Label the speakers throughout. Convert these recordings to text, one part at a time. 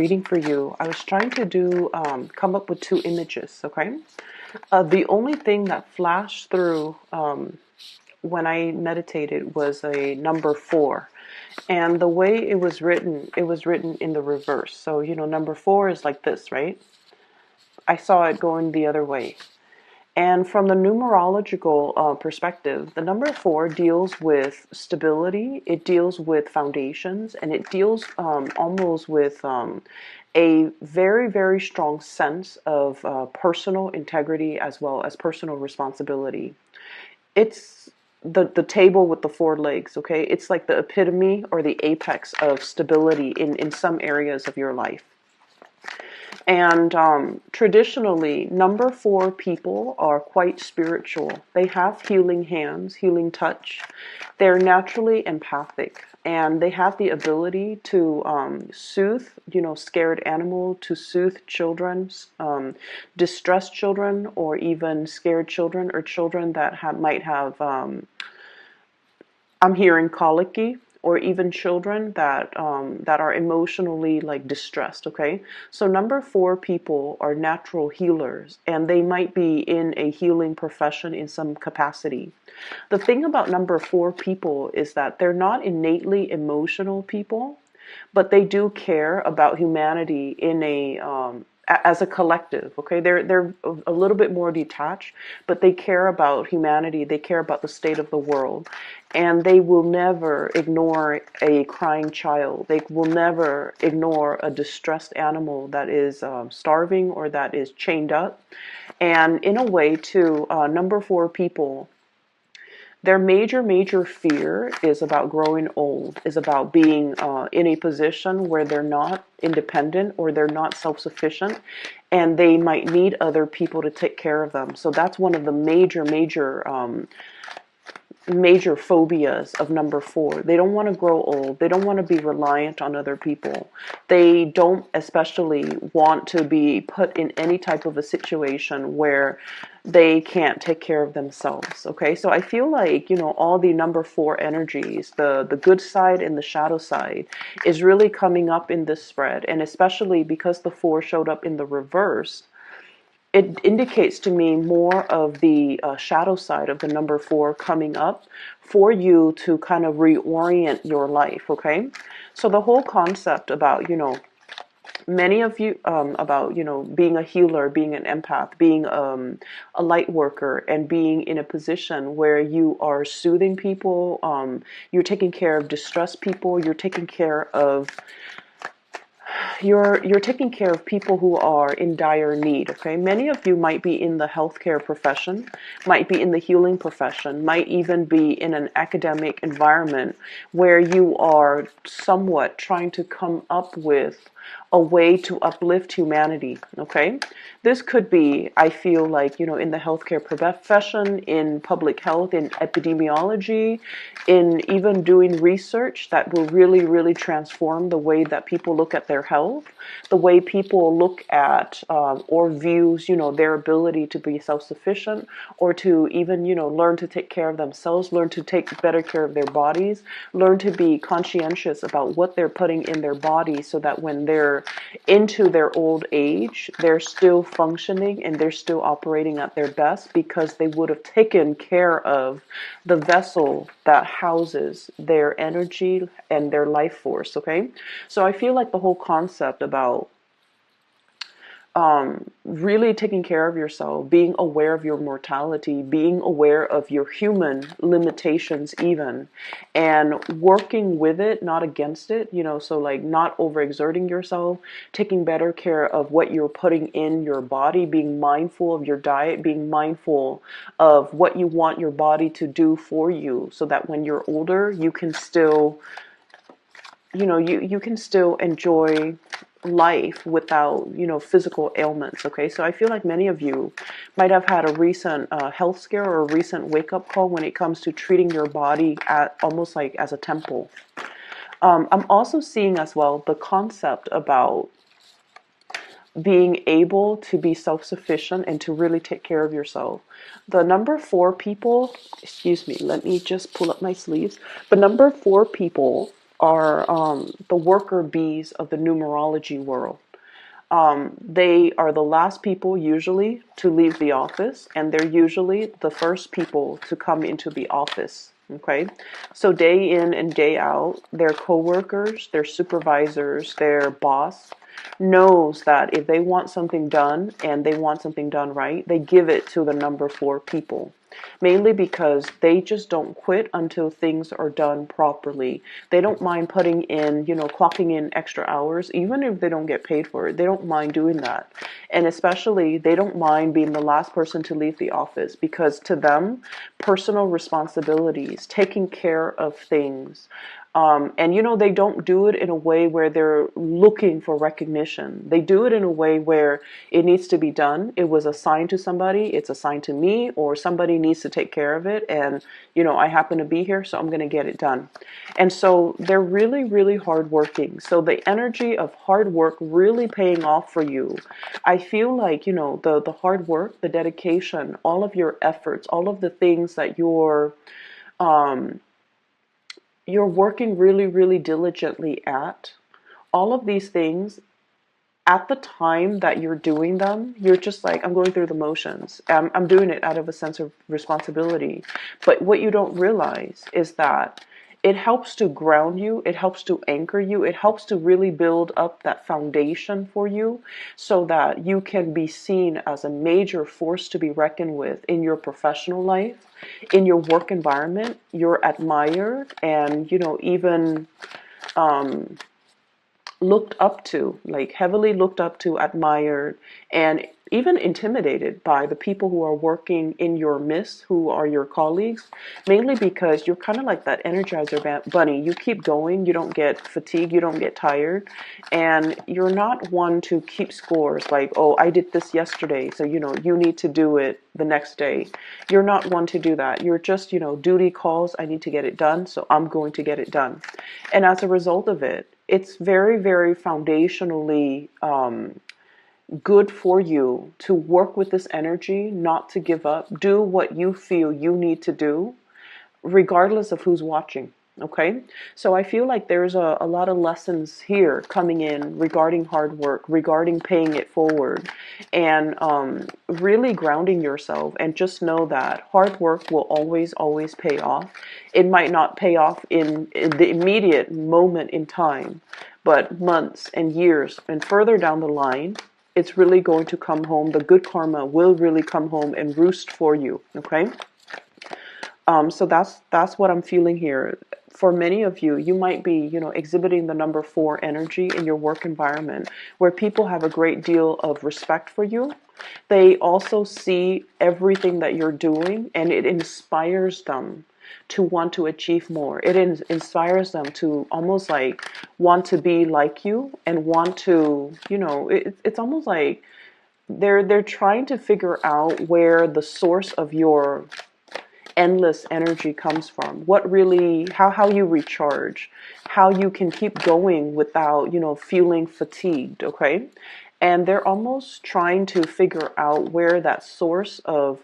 Speaker 1: reading for you, I was trying to come up with two images, okay? The only thing that flashed through when I meditated was a number 4. And the way it was written in the reverse. So, number 4 is like this, right? I saw it going the other way. And from the numerological perspective, the number 4 deals with stability, it deals with foundations, and it deals almost with a very, very strong sense of personal integrity as well as personal responsibility. It's the table with the 4 legs, okay? It's like the epitome or the apex of stability in some areas of your life. And traditionally, number 4 people are quite spiritual. They have healing hands, healing touch. They're naturally empathic, and they have the ability to soothe, scared animal, to soothe children, distressed children, or even scared children, or children that might have, I'm hearing colicky, or even children that are emotionally like distressed. Okay, so number 4 people are natural healers, and they might be in a healing profession in some capacity. The thing about number 4 people is that they're not innately emotional people, but they do care about humanity in as a collective. Okay, they're a little bit more detached, but they care about humanity. They care about the state of the world, and they will never ignore a crying child. They will never ignore a distressed animal that is starving or that is chained up. And in a way, too, number 4 people, their major fear is about growing old, is about being in a position where they're not independent or they're not self-sufficient, and they might need other people to take care of them. So that's one of the major phobias of number 4. They don't want to grow old. They don't want to be reliant on other people. They don't especially want to be put in any type of a situation where they can't take care of themselves. Okay, so I feel like, all the number 4 energies, the good side and the shadow side, is really coming up in this spread. And especially because the 4 showed up in the reverse, it indicates to me more of the shadow side of the number 4 coming up for you to kind of reorient your life. Okay, so the whole concept about, many of you, about, being a healer, being an empath, being a light worker, and being in a position where you are soothing people, you're taking care of distressed people, you're taking care of you're taking care of people who are in dire need. Okay, many of you might be in the healthcare profession, might be in the healing profession, might even be in an academic environment where you are somewhat trying to come up with a way to uplift humanity. Okay, this could be, I feel like, in the healthcare profession, in public health, in epidemiology, in even doing research that will really transform the way that people look at their health, the way people look at or views, their ability to be self-sufficient, or to even, learn to take care of themselves, learn to take better care of their bodies, learn to be conscientious about what they're putting in their body, so that when they're into their old age, they're still functioning and they're still operating at their best, because they would have taken care of the vessel that houses their energy and their life force. Okay, so I feel like the whole concept about really taking care of yourself, being aware of your mortality, being aware of your human limitations even, and working with it, not against it, so like not overexerting yourself, taking better care of what you're putting in your body, being mindful of your diet, being mindful of what you want your body to do for you, so that when you're older, you can still, you can still enjoy life without, physical ailments. Okay, so I feel like many of you might have had a recent health scare or a recent wake-up call when it comes to treating your body at almost like as a temple. I'm also seeing as well the concept about being able to be self-sufficient and to really take care of yourself. The number 4 people, excuse me, let me just pull up my sleeves. The number 4 people are the worker bees of the numerology world. They are the last people usually to leave the office, and they're usually the first people to come into the office. Okay, so day in and day out, their coworkers, their supervisors, their boss knows that if they want something done and they want something done right, they give it to the number 4 people. Mainly because they just don't quit until things are done properly. They don't mind putting in, clocking in extra hours, even if they don't get paid for it. They don't mind doing that. And especially, they don't mind being the last person to leave the office, because to them, personal responsibilities, taking care of things, and they don't do it in a way where they're looking for recognition. They do it in a way where it needs to be done. It was assigned to somebody, it's assigned to me, or somebody needs to take care of it. And, I happen to be here, so I'm going to get it done. And so they're really, really hardworking. So the energy of hard work really paying off for you. I feel like, the hard work, the dedication, all of your efforts, all of the things that you're working really, really diligently at, all of these things, at the time that you're doing them, you're just like, I'm going through the motions. I'm doing it out of a sense of responsibility. But what you don't realize is that it helps to ground you, it helps to anchor you, it helps to really build up that foundation for you so that you can be seen as a major force to be reckoned with in your professional life, in your work environment. You're admired and, even looked up to, like heavily looked up to, admired, and even intimidated by the people who are working in your midst, who are your colleagues, mainly because you're kind of like that energizer bunny. You keep going, you don't get fatigued, you don't get tired, and you're not one to keep scores like, oh, I did this yesterday, so you need to do it the next day. You're not one to do that. You're just, duty calls, I need to get it done, so I'm going to get it done. And as a result of it, it's very, very foundationally good for you to work with this energy, not to give up, do what you feel you need to do, regardless of who's watching. Okay, so I feel like there's a lot of lessons here coming in regarding hard work, regarding paying it forward, and really grounding yourself. And just know that hard work will always, always pay off. It might not pay off in the immediate moment in time, but months and years and further down the line, it's really going to come home. The good karma will really come home and roost for you. Okay. So that's what I'm feeling here. For many of you, you might be, exhibiting the number 4 energy in your work environment, where people have a great deal of respect for you. They also see everything that you're doing, and it inspires them to want to achieve more. It inspires them to almost like want to be like you and want to, it's almost like they're trying to figure out where the source of your endless energy comes from, what really, how you recharge, how you can keep going without, feeling fatigued. Okay. And they're almost trying to figure out where that source of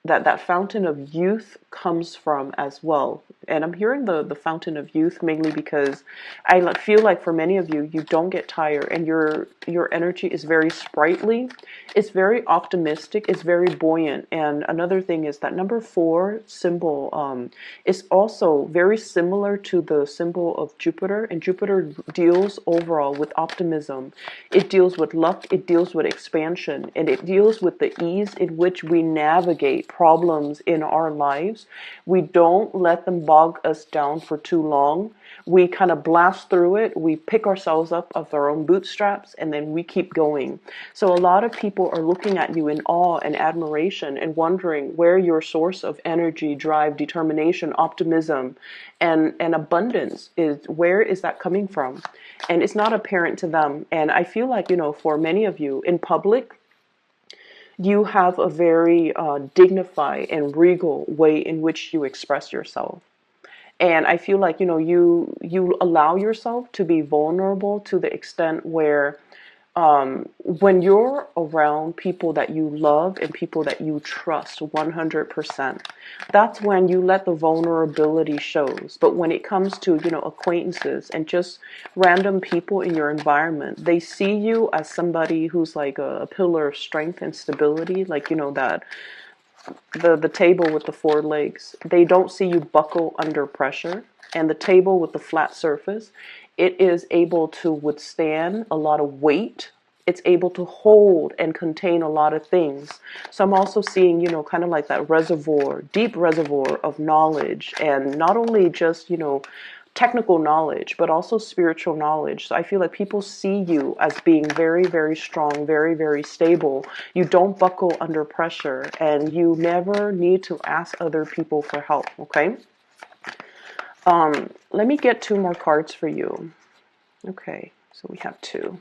Speaker 1: that fountain of youth comes from as well. And I'm hearing the fountain of youth mainly because I feel like for many of you, you don't get tired, and your energy is very sprightly, it's very optimistic, it's very buoyant. And another thing is that number 4 symbol is also very similar to the symbol of Jupiter, and Jupiter deals overall with optimism. It deals with luck, it deals with expansion, and it deals with the ease in which we navigate problems in our lives. We don't let them bog us down for too long. We kind of blast through it. We pick ourselves up of our own bootstraps, and then we keep going. So a lot of people are looking at you in awe and admiration and wondering where your source of energy, drive, determination, optimism, and abundance is. Where is that coming from? And it's not apparent to them. And I feel like, for many of you in public, you have a very dignified and regal way in which you express yourself. And I feel like, you allow yourself to be vulnerable to the extent where When you're around people that you love and people that you trust 100%, that's when you let the vulnerability shows. But when it comes to, acquaintances and just random people in your environment, they see you as somebody who's like a pillar of strength and stability, like, that the table with the four legs. They don't see you buckle under pressure. And the table with the flat surface, it is able to withstand a lot of weight. It's able to hold and contain a lot of things. So I'm also seeing, kind of like that reservoir, deep reservoir of knowledge, and not only just, technical knowledge, but also spiritual knowledge. So I feel like people see you as being very, very strong, very, very stable. You don't buckle under pressure, and you never need to ask other people for help, okay? Let me get two more cards for you. Okay, so we have two.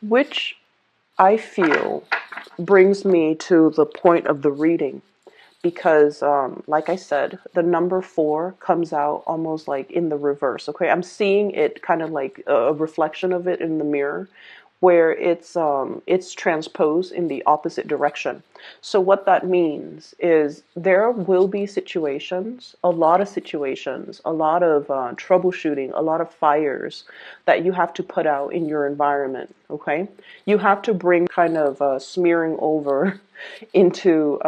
Speaker 1: Which I feel brings me to the point of the reading. Because, like I said, the number 4 comes out almost like in the reverse. Okay, I'm seeing it kind of like a reflection of it in the mirror, where it's transposed in the opposite direction. So what that means is there will be situations, a lot of situations, a lot of troubleshooting, a lot of fires that you have to put out in your environment. Okay, you have to bring kind of smearing over into.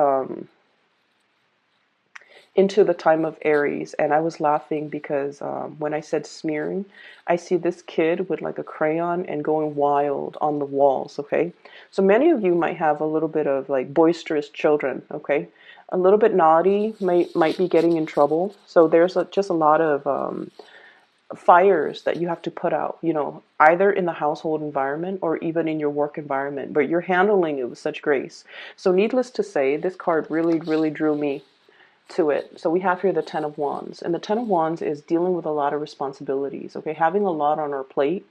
Speaker 1: Into the time of Aries. And I was laughing because when I said smearing, I see this kid with like a crayon and going wild on the walls. Okay, so many of you might have a little bit of like boisterous children. Okay, a little bit naughty, might be getting in trouble. So there's just a lot of fires that you have to put out, either in the household environment or even in your work environment, but you're handling it with such grace. So needless to say, this card really, really drew me to it. So we have here the Ten of Wands, and the Ten of Wands is dealing with a lot of responsibilities. Okay, having a lot on her plate.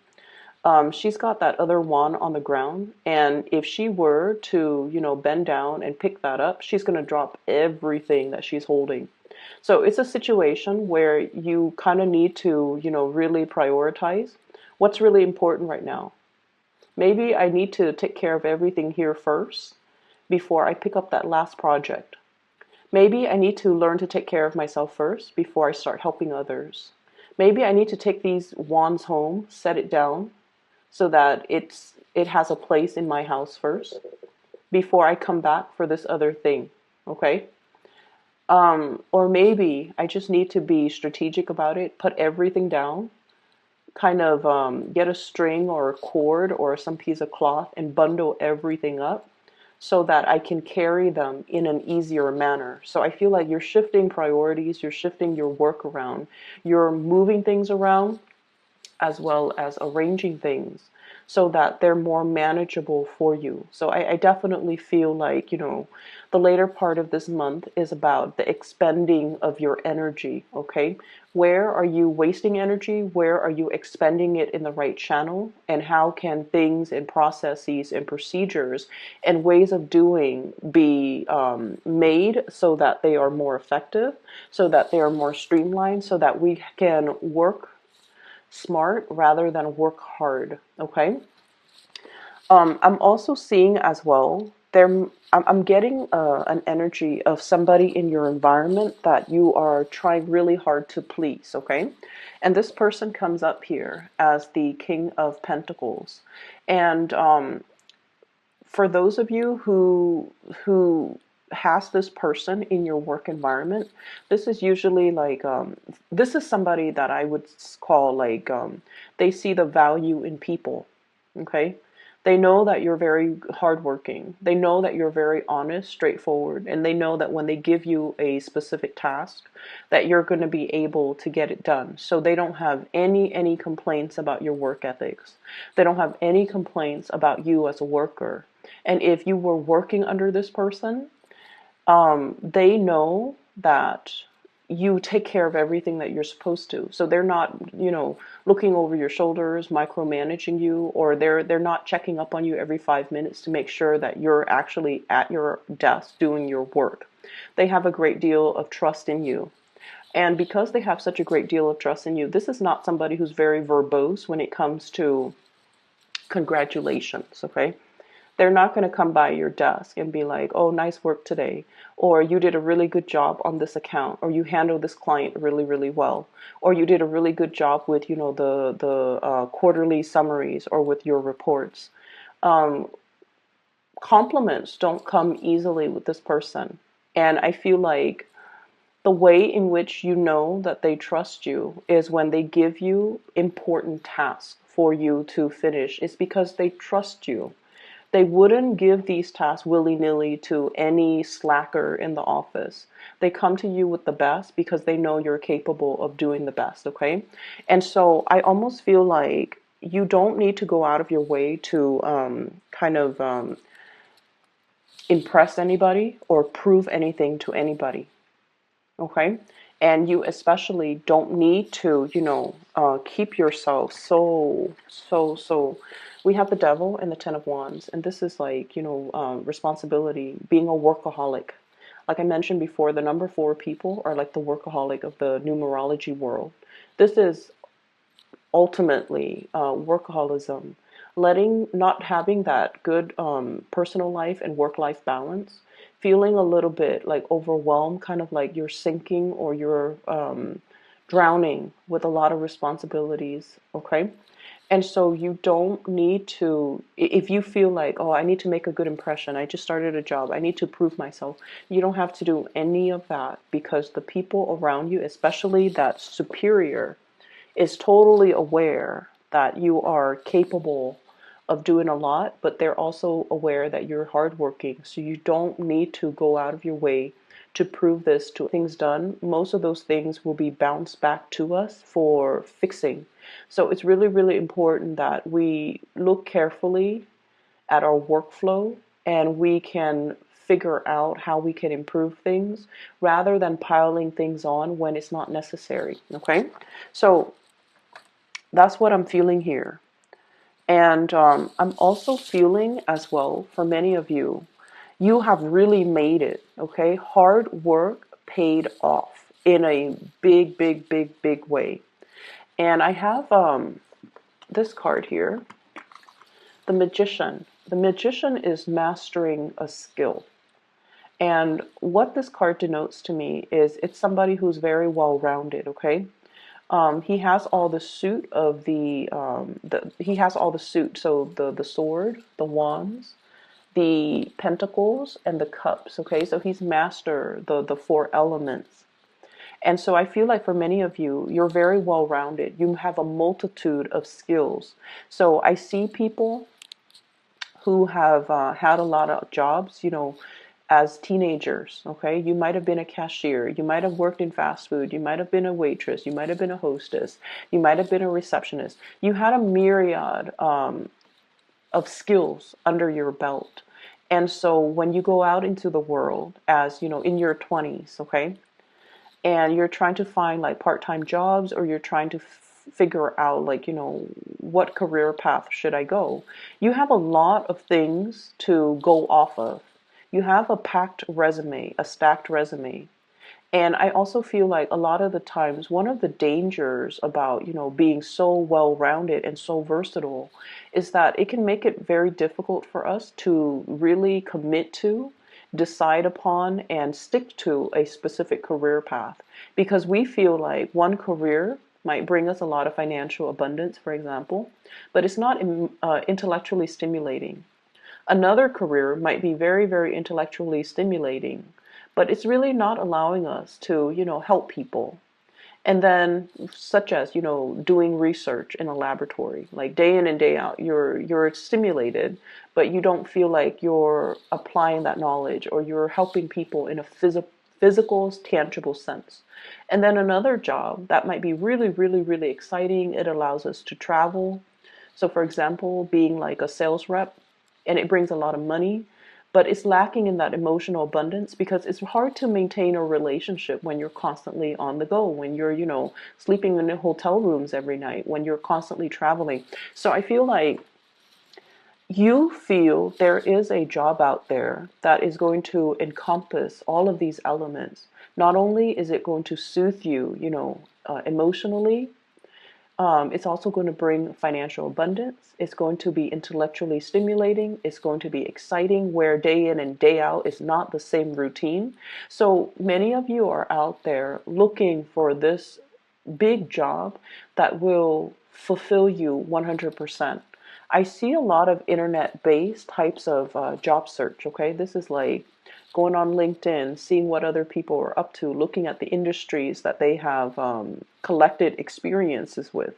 Speaker 1: She's got that other wand on the ground, and if she were to, bend down and pick that up, she's going to drop everything that she's holding. So it's a situation where you kind of need to, really prioritize what's really important right now. Maybe I need to take care of everything here first before I pick up that last project. Maybe I need to learn to take care of myself first before I start helping others. Maybe I need to take these wands home, set it down so that it has a place in my house first before I come back for this other thing. Okay? Or maybe I just need to be strategic about it, put everything down, kind of get a string or a cord or some piece of cloth and bundle everything up so that I can carry them in an easier manner. So I feel like you're shifting priorities, you're shifting your work around, you're moving things around, as well as arranging things so that they're more manageable for you. So I definitely feel like, the later part of this month is about the expending of your energy, okay? Where are you wasting energy? Where are you expending it in the right channel? And how can things and processes and procedures and ways of doing be made so that they are more effective, so that they are more streamlined, so that we can work smart rather than work hard. Okay. I'm also seeing as well there. I'm getting an energy of somebody in your environment that you are trying really hard to please. Okay, and this person comes up here as the King of Pentacles, and for those of you who has this person in your work environment, this is usually like this is somebody that I would call like they see the value in people. Okay, they know that you're very hardworking. They know that you're very honest, straightforward, and they know that when they give you a specific task, that you're going to be able to get it done. So they don't have any complaints about your work ethics. They don't have any complaints about you as a worker. And if you were working under this person, they know that you take care of everything that you're supposed to. So they're not, looking over your shoulders, micromanaging you, or they're not checking up on you every 5 minutes to make sure that you're actually at your desk doing your work. They have a great deal of trust in you. And because they have such a great deal of trust in you, this is not somebody who's very verbose when it comes to congratulations, okay? They're not going to come by your desk and be like, oh, nice work today, or you did a really good job on this account, or you handled this client really, really well, or you did a really good job with, the quarterly summaries or with your reports. Compliments don't come easily with this person. And I feel like the way in which you know that they trust you is when they give you important tasks for you to finish. It's because they trust you. They wouldn't give these tasks willy-nilly to any slacker in the office. They come to you with the best because they know you're capable of doing the best, okay? And so I almost feel like you don't need to go out of your way to impress anybody or prove anything to anybody, okay? And you especially don't need to, keep yourself so. We have the devil and the Ten of Wands, and this is like, responsibility, being a workaholic. Like I mentioned before, the number 4 people are like the workaholic of the numerology world. This is ultimately workaholism, not having that good personal life and work life balance, feeling a little bit like overwhelmed, kind of like you're sinking or you're drowning with a lot of responsibilities, okay? And so you don't need to, if you feel like, oh, I need to make a good impression, I just started a job, I need to prove myself, you don't have to do any of that, because the people around you, especially that superior, is totally aware that you are capable of doing a lot, but they're also aware that you're hardworking. So you don't need to go out of your way to prove this to things done. Most of those things will be bounced back to us for fixing. So it's really, really important that we look carefully at our workflow and we can figure out how we can improve things rather than piling things on when it's not necessary. Okay? So that's what I'm feeling here. And I'm also feeling as well, for many of you, you have really made it, okay? Hard work paid off in a big, big, big, big way. And I have this card here, the Magician. The Magician is mastering a skill. And what this card denotes to me is it's somebody who's very well-rounded, okay? He has all the suit of he has all the suit. So the sword, the wands, the pentacles, and the cups. Okay, so he's master the 4 elements. And so I feel like for many of you, you're very well rounded. You have a multitude of skills. So I see people who have had a lot of jobs, as teenagers, okay? You might have been a cashier, you might have worked in fast food, you might have been a waitress, you might have been a hostess, you might have been a receptionist. You had a myriad of skills under your belt. And so when you go out into the world as, in your 20s, okay? And you're trying to find like part-time jobs, or you're trying to figure out like, what career path should I go? You have a lot of things to go off of. You have a packed resume, a stacked resume. And I also feel like a lot of the times, one of the dangers about, being so well-rounded and so versatile is that it can make it very difficult for us to really commit to, decide upon, and stick to a specific career path. Because we feel like one career might bring us a lot of financial abundance, for example, but it's not intellectually stimulating. Another career might be very, very intellectually stimulating, but it's really not allowing us to, help people. And then, such as, doing research in a laboratory, like day in and day out, you're stimulated, but you don't feel like you're applying that knowledge or you're helping people in a physical, tangible sense. And then another job that might be really, really, really exciting. It allows us to travel. So, for example, being like a sales rep, and it brings a lot of money, but it's lacking in that emotional abundance because it's hard to maintain a relationship when you're constantly on the go, when you're, sleeping in the hotel rooms every night, when you're constantly traveling. So I feel like you feel there is a job out there that is going to encompass all of these elements. Not only is it going to soothe you, emotionally, it's also going to bring financial abundance. It's going to be intellectually stimulating. It's going to be exciting, where day in and day out is not the same routine. So many of you are out there looking for this big job that will fulfill you 100%. I see a lot of internet-based types of job search, okay? This is like going on LinkedIn, seeing what other people are up to, looking at the industries that they have collected experiences with.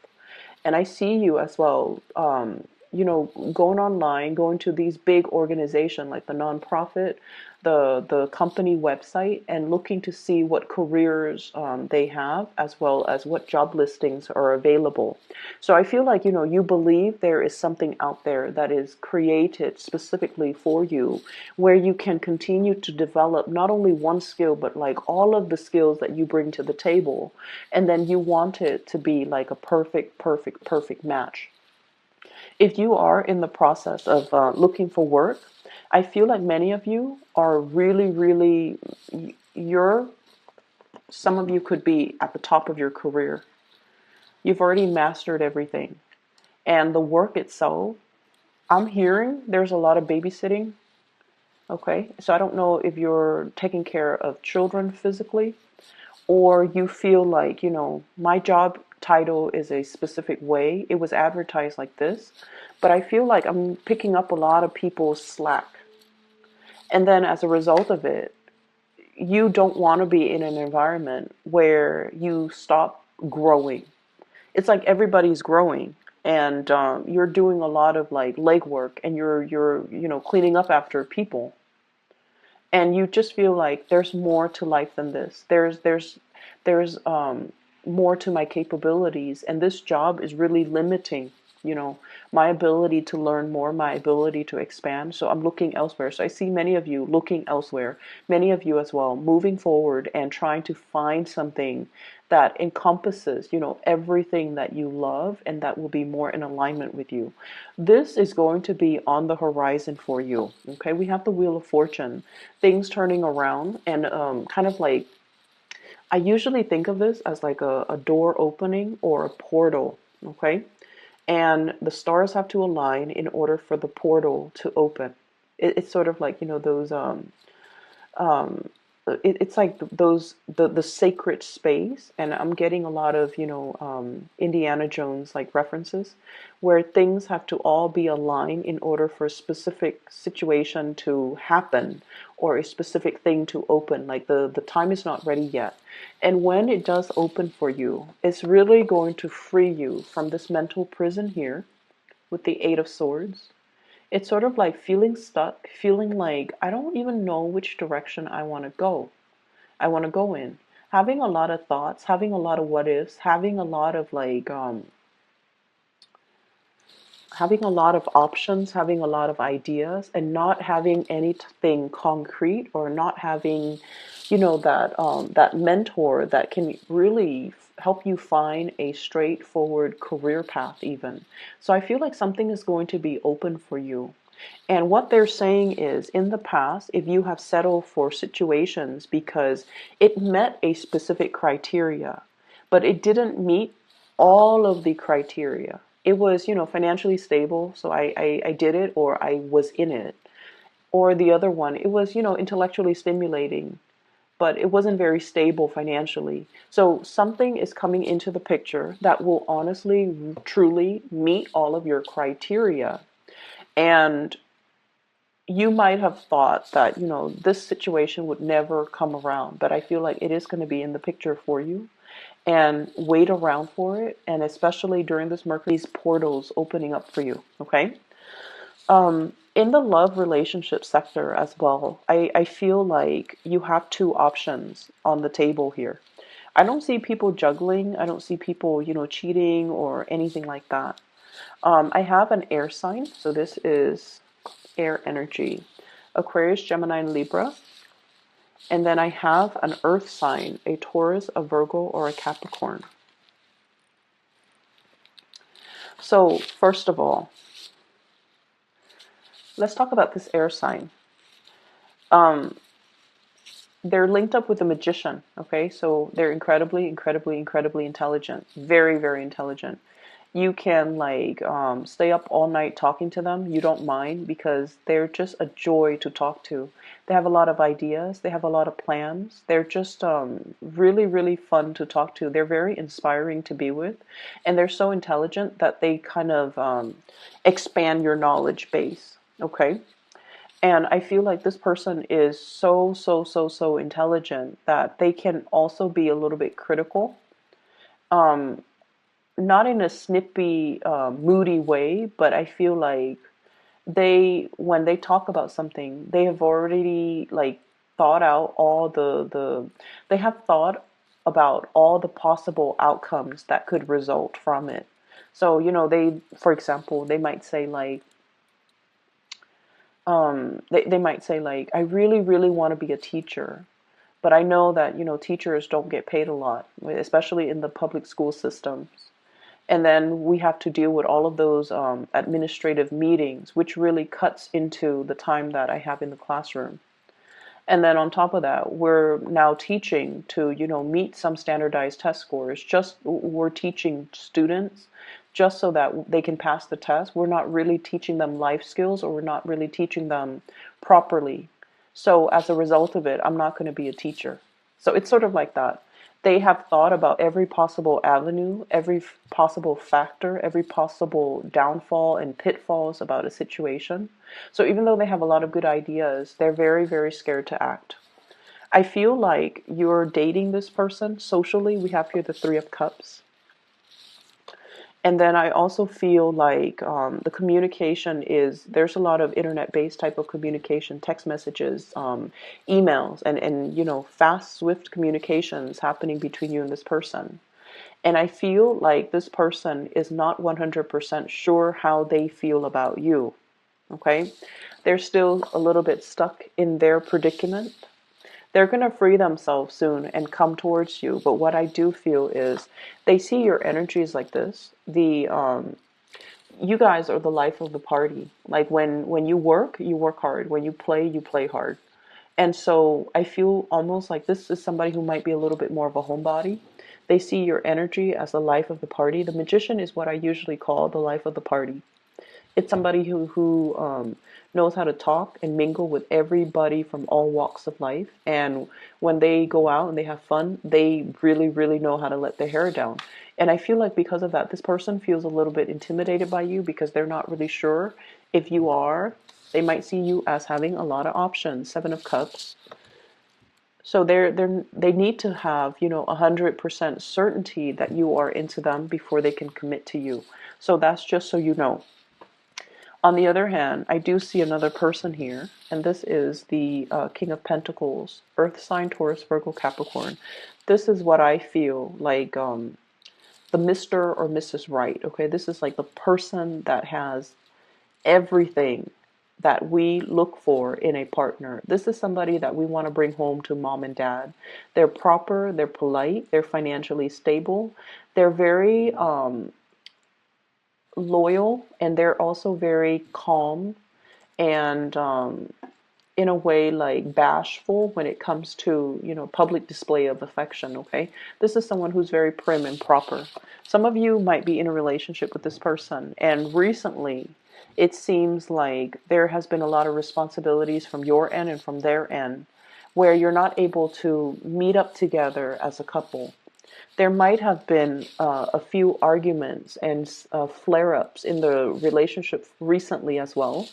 Speaker 1: And I see you as well, going online, going to these big organizations like the nonprofit, the company website, and looking to see what careers they have, as well as what job listings are available. So I feel like, you believe there is something out there that is created specifically for you, where you can continue to develop not only one skill, but like all of the skills that you bring to the table. And then you want it to be like a perfect, perfect, perfect match. If you are in the process of looking for work, I feel like many of you are really, really, you're, some of you could be at the top of your career. You've already mastered everything. And the work itself, I'm hearing there's a lot of babysitting. Okay. So I don't know if you're taking care of children physically, or you feel like, my job title is a specific way. It was advertised like this, but I feel like I'm picking up a lot of people's slack. And then as a result of it, you don't want to be in an environment where you stop growing. It's like everybody's growing, and you're doing a lot of like legwork, and you're cleaning up after people, and you just feel like there's more to life than this. There's more to my capabilities, and this job is really limiting, my ability to learn more, my ability to expand. So I'm looking elsewhere. So I see many of you looking elsewhere, many of you as well, moving forward and trying to find something that encompasses, everything that you love, and that will be more in alignment with you. This is going to be on the horizon for you. Okay, we have the Wheel of Fortune, things turning around, and kind of like, I usually think of this as like a door opening or a portal. Okay, and the stars have to align in order for the portal to open. It's sort of like, those um, it's like those the sacred space, and I'm getting a lot of, Indiana Jones like references, where things have to all be aligned in order for a specific situation to happen, or a specific thing to open. Like the time is not ready yet, and when it does open for you, it's really going to free you from this mental prison here with the Eight of Swords. It's sort of like feeling stuck, feeling like I don't even know which direction I want to go. I want to go in. Having a lot of thoughts, having a lot of what ifs, having a lot of like having a lot of options, having a lot of ideas, and not having anything concrete, or not having, that mentor that can really help you find a straightforward career path even. So I feel like something is going to be open for you. And what they're saying is, in the past, if you have settled for situations because it met a specific criteria, but it didn't meet all of the criteria. It was, financially stable, so I did it, or I was in it. Or the other one, it was, intellectually stimulating, but it wasn't very stable financially. So something is coming into the picture that will honestly, truly meet all of your criteria. And you might have thought that, this situation would never come around, but I feel like it is going to be in the picture for you. And wait around for it, and especially during this Mercury, these portals opening up for you. Okay. In the love relationship sector as well, I feel like you have two options on the table here. I don't see people juggling. I don't see people, cheating or anything like that. I have an air sign, so this is air energy: Aquarius, Gemini, and Libra. And then I have an earth sign, a Taurus, a Virgo, or a Capricorn. So first of all, let's talk about this air sign. Um, they're linked up with a magician. Okay, so they're incredibly, incredibly, incredibly intelligent. Very, very intelligent. You can like stay up all night talking to them. You don't mind because they're just a joy to talk to. They have a lot of ideas. They have a lot of plans. They're just really, really fun to talk to. They're very inspiring to be with, and they're so intelligent that they kind of expand your knowledge base. Okay. And I feel like this person is so, so, so, so intelligent that they can also be a little bit critical. Um, Not in a snippy, moody way, but I feel like when they talk about something, they have already like thought out all they have thought about all the possible outcomes that could result from it. So, for example, they might say like, they might say like, I really, really want to be a teacher, but I know that, teachers don't get paid a lot, especially in the public school systems. And then we have to deal with all of those administrative meetings, which really cuts into the time that I have in the classroom. And then on top of that, we're now teaching to, meet some standardized test scores. Just we're teaching students just so that they can pass the test. We're not really teaching them life skills, or we're not really teaching them properly. So as a result of it, I'm not going to be a teacher. So it's sort of like that. They have thought about every possible avenue, every possible factor, every possible downfall and pitfalls about a situation. So even though they have a lot of good ideas, they're very, very scared to act. I feel like you're dating this person socially. We have here the Three of Cups. And then I also feel like the communication there's a lot of internet-based type of communication, text messages, emails, and fast, swift communications happening between you and this person. And I feel like this person is not 100% sure how they feel about you. Okay? They're still a little bit stuck in their predicament. They're going to free themselves soon and come towards you. But what I do feel is they see your energies like this. You guys are the life of the party. Like when you work hard. When you play hard. And so I feel almost like this is somebody who might be a little bit more of a homebody. They see your energy as the life of the party. The magician is what I usually call the life of the party. It's somebody who knows how to talk and mingle with everybody from all walks of life. And when they go out and they have fun, they really, really know how to let their hair down. And I feel like because of that, this person feels a little bit intimidated by you because they're not really sure if you are. They might see you as having a lot of options. Seven of Cups. So they need to have 100% certainty that you are into them before they can commit to you. So that's just so you know. On the other hand, I do see another person here, and this is the King of Pentacles, Earth sign, Taurus, Virgo, Capricorn. This is what I feel like the Mr. or Mrs. Right. Okay, this is like the person that has everything that we look for in a partner. This is somebody that we want to bring home to mom and dad. They're proper, they're polite, they're financially stable, they're very loyal, and they're also very calm and in a way like bashful when it comes to public display of affection. Okay, this is someone who's very prim and proper. Some of you might be in a relationship with this person, and recently it seems like there has been a lot of responsibilities from your end and from their end where you're not able to meet up together as a couple. There might have been a few arguments and flare-ups in the relationship recently as well.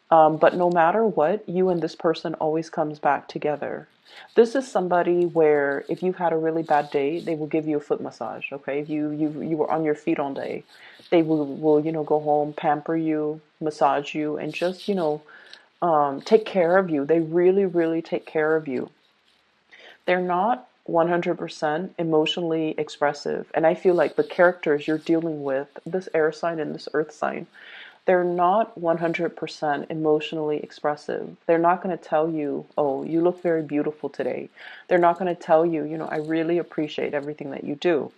Speaker 1: But no matter what, you and this person always comes back together. This is somebody where if you've had a really bad day, they will give you a foot massage. Okay, if you were on your feet all day, they will go home, pamper you, massage you, and just take care of you. They really, really take care of you. They're not 100% emotionally expressive. And I feel like the characters you're dealing with, this air sign and this earth sign, they're not 100% emotionally expressive. They're not going to tell you, oh, you look very beautiful today. They're not going to tell you, I really appreciate everything that you do.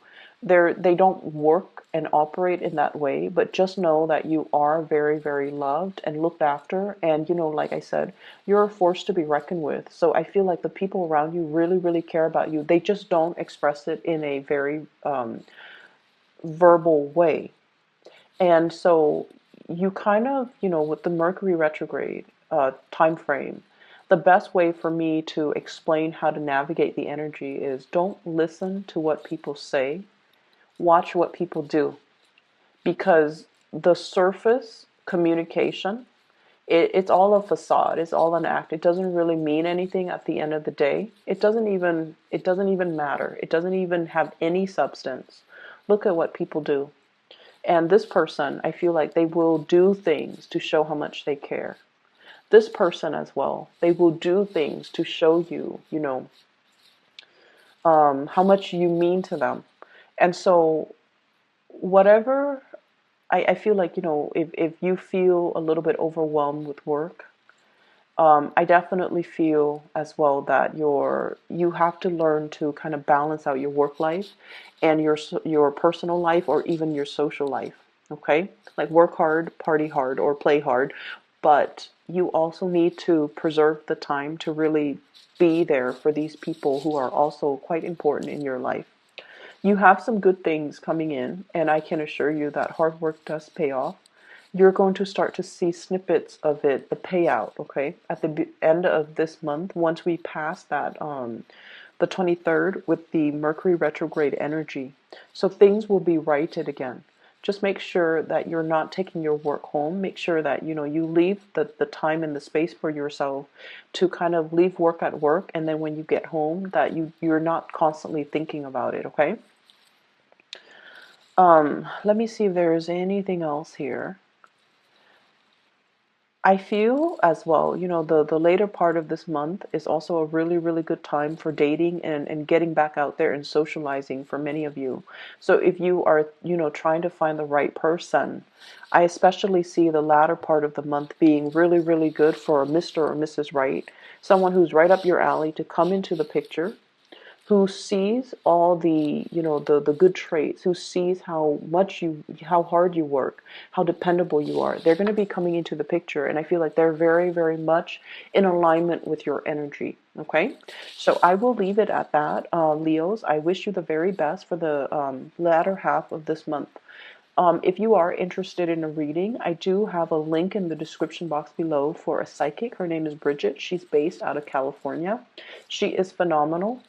Speaker 1: They don't work and operate in that way, but just know that you are very, very loved and looked after. And, like I said, you're a force to be reckoned with. So I feel like the people around you really, really care about you. They just don't express it in a very verbal way. And so you kind of, with the Mercury retrograde time frame, the best way for me to explain how to navigate the energy is don't listen to what people say, watch what people do. Because the surface communication, it's all a facade, it's all an act. It doesn't really mean anything at the end of the day. It doesn't even matter. It doesn't even have any substance. Look at what people do. And this person, I feel like they will do things to show how much they care. This person as well, they will do things to show you, how much you mean to them. And so, whatever, I feel like, if you feel a little bit overwhelmed with work, I definitely feel as well that you have to learn to kind of balance out your work life and your personal life, or even your social life. Okay, like work hard, party hard, or play hard, but you also need to preserve the time to really be there for these people who are also quite important in your life. You have some good things coming in, and I can assure you that hard work does pay off. You're going to start to see snippets of it, the payout, okay, at the end of this month, once we pass that, the 23rd, with the Mercury retrograde energy. So things will be righted again. Just make sure that you're not taking your work home. Make sure that, you leave the time and the space for yourself to kind of leave work at work. And then when you get home, that you're not constantly thinking about it, okay? Let me see if there is anything else here. I feel as well, the later part of this month is also a really, really good time for dating and getting back out there and socializing for many of you. So if you are, trying to find the right person, I especially see the latter part of the month being really, really good for Mr. or Mrs. Right, someone who's right up your alley to come into the picture, who sees all the, the good traits, who sees how hard you work, how dependable you are. They're going to be coming into the picture, and I feel like they're very, very much in alignment with your energy. Okay, so I will leave it at that. Leos, I wish you the very best for the latter half of this month. If you are interested in a reading, I do have a link in the description box below for a psychic. Her name is Bridget. She's based out of California. She is phenomenal.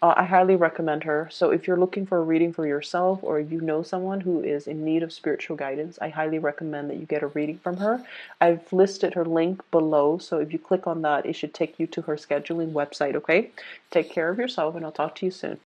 Speaker 1: I highly recommend her. So if you're looking for a reading for yourself, or you know someone who is in need of spiritual guidance, I highly recommend that you get a reading from her. I've listed her link below, so if you click on that, it should take you to her scheduling website, okay? Take care of yourself, and I'll talk to you soon.